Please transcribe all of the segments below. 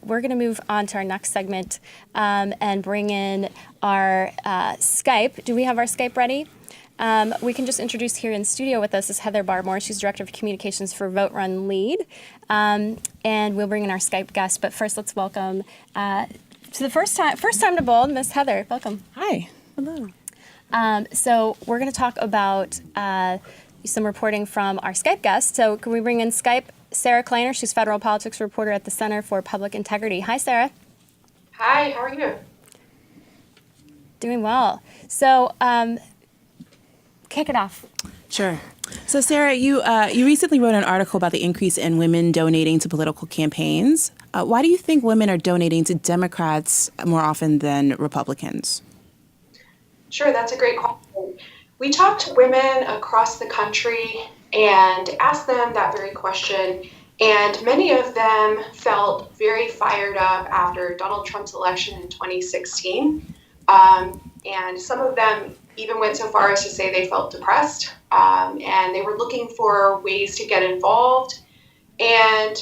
we're going to move on to our next segment and bring in our Skype. Do we have our Skype ready? We can just introduce here in studio with us is Heather Barmore. She's Director of Communications for Vote Run Lead. And we'll bring in our Skype guest. But first, let's welcome to the first time to Bold, Miss Heather. Welcome. Hi. Hello. So we're going to talk about some reporting from our Skype guest. So can we bring in Skype Sarah Kleiner? She's federal politics reporter at the Center for Public Integrity. Hi, Sarah. Hi, how are you? Doing well. So kick it off. Sure. So, Sarah, you recently wrote an article about the increase in women donating to political campaigns. Why do you think women are donating to Democrats more often than Republicans? Sure, that's a great question. We talked to women across the country and asked them that very question, and many of them felt very fired up after Donald Trump's election in 2016, and some of them even went so far as to say they felt depressed, and they were looking for ways to get involved and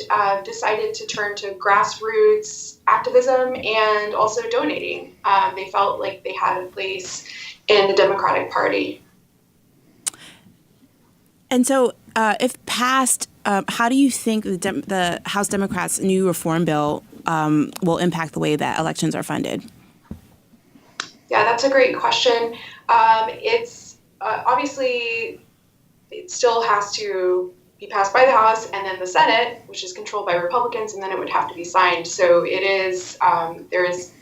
decided to turn to grassroots activism and also donating. They felt like they had a place in the Democratic Party. And so, if passed, how do you think the House Democrats' new reform bill will impact the way that elections are funded? Yeah, that's a great question. It's obviously, it still has to be passed by the House and then the Senate, which is controlled by Republicans, and then it would have to be signed. So it is, there is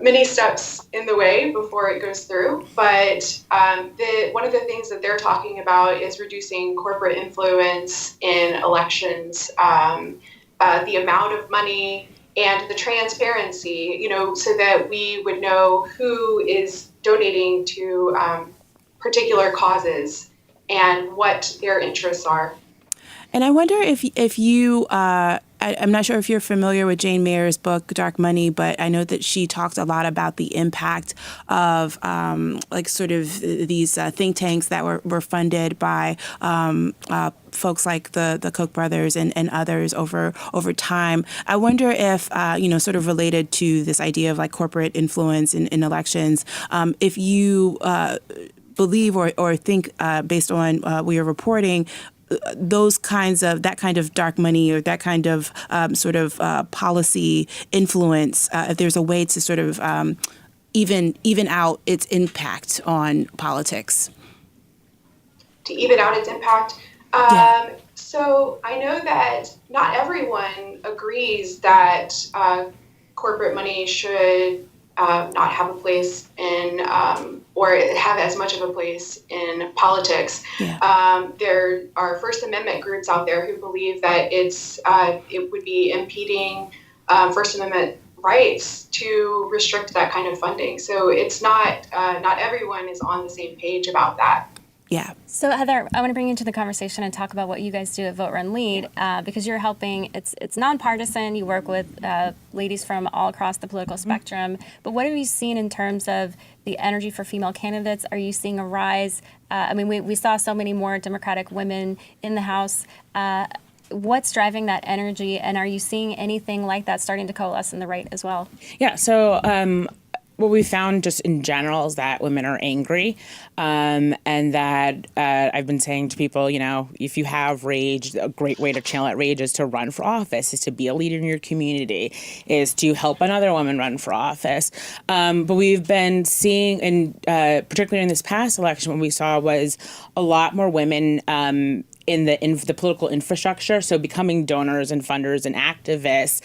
many steps in the way before it goes through. But one of the things that they're talking about is reducing corporate influence in elections, the amount of money and the transparency, so that we would know who is donating to particular causes and what their interests are. And I wonder if you, I'm not sure if you're familiar with Jane Mayer's book, Dark Money, but I know that she talks a lot about the impact of these think tanks that were funded by folks like the Koch brothers and others over time. I wonder if, sort of related to this idea of like corporate influence in elections, if you believe or think based on what you're reporting, that kind of dark money or that kind of policy influence, if there's a way to sort of even out its impact on politics. To even out its impact? Yeah. So I know that not everyone agrees that corporate money should not have a place in or have as much of a place in politics. Yeah. There are First Amendment groups out there who believe that it would be impeding First Amendment rights to restrict that kind of funding. So it's not everyone is on the same page about that. Yeah. So Heather, I want to bring you into the conversation and talk about what you guys do at Vote Run Lead, because you're helping. It's nonpartisan. You work with ladies from all across the political spectrum. But what have you seen in terms of the energy for female candidates? Are you seeing a rise? We saw so many more Democratic women in the House. What's driving that energy, and are you seeing anything like that starting to coalesce in the right as well? Yeah. So. What we found just in general is that women are angry, and that I've been saying to people, if you have rage, a great way to channel that rage is to run for office, is to be a leader in your community, is to help another woman run for office. But we've been seeing, and particularly in this past election, what we saw was a lot more women in the political infrastructure, so becoming donors and funders and activists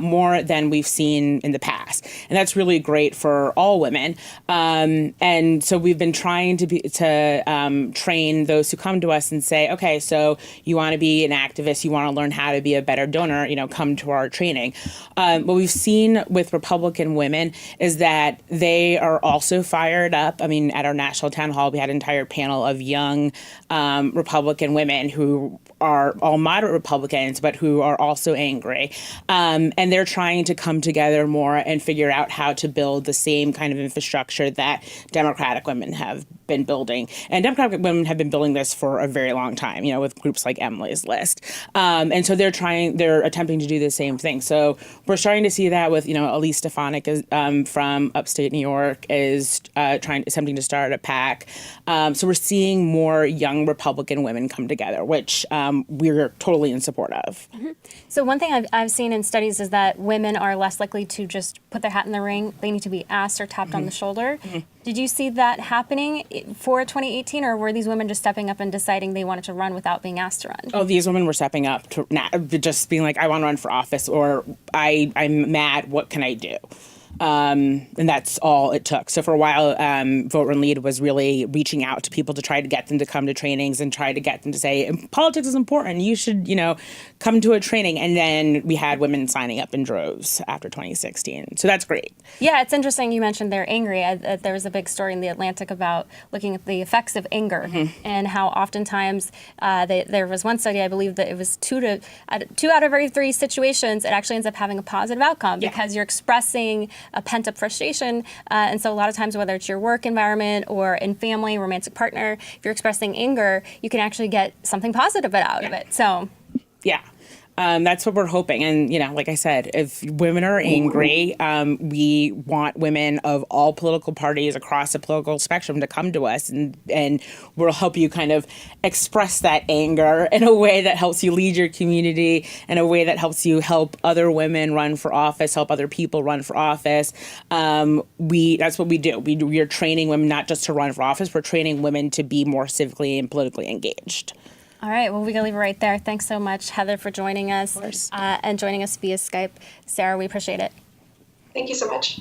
more than we've seen in the past, and that's really great for all women. And so we've been trying to train those who come to us and say, okay, so you want to be an activist, you want to learn how to be a better donor, come to our training. What we've seen with Republican women is that they are also fired up. At our national town hall, we had an entire panel of young Republican women who are all moderate Republicans, but who are also angry. And they're trying to come together more and figure out how to build the same kind of infrastructure that Democratic women have been building, and Democratic women have been building this for a very long time, with groups like Emily's List. And so they're attempting to do the same thing. So we're starting to see that with, Elise Stefanik is, from upstate New York is attempting to start a PAC. So we're seeing more young Republican women come together, which we're totally in support of. So one thing I've seen in studies is that women are less likely to just put their hat in the ring. They need to be asked or tapped on the shoulder. Did you see that happening for 2018, or were these women just stepping up and deciding they wanted to run without being asked to run? Oh, these women were stepping up to just being like, I want to run for office, or I'm mad, what can I do? And that's all it took. So for a while, Vote Run Lead was really reaching out to people to try to get them to come to trainings and try to get them to say, politics is important. You should, come to a training. And then we had women signing up in droves after 2016. So that's great. Yeah, it's interesting you mentioned they're angry. There was a big story in The Atlantic about looking at the effects of anger and how oftentimes there was one study, I believe, that it was two out of every three situations, it actually ends up having a positive outcome because you're expressing a pent-up frustration. And so a lot of times, whether it's your work environment or in family, romantic partner, if you're expressing anger, you can actually get something positive out of it. So, yeah. That's what we're hoping. And, like I said, if women are angry, we want women of all political parties across the political spectrum to come to us, and we'll help you kind of express that anger in a way that helps you lead your community, in a way that helps you help other women run for office, help other people run for office. That's what we do. We are training women not just to run for office, we're training women to be more civically and politically engaged. all right, well, we can leave it right there. Thanks so much, Heather, for joining us and joining us via Skype. Sarah, we appreciate it. Thank you so much.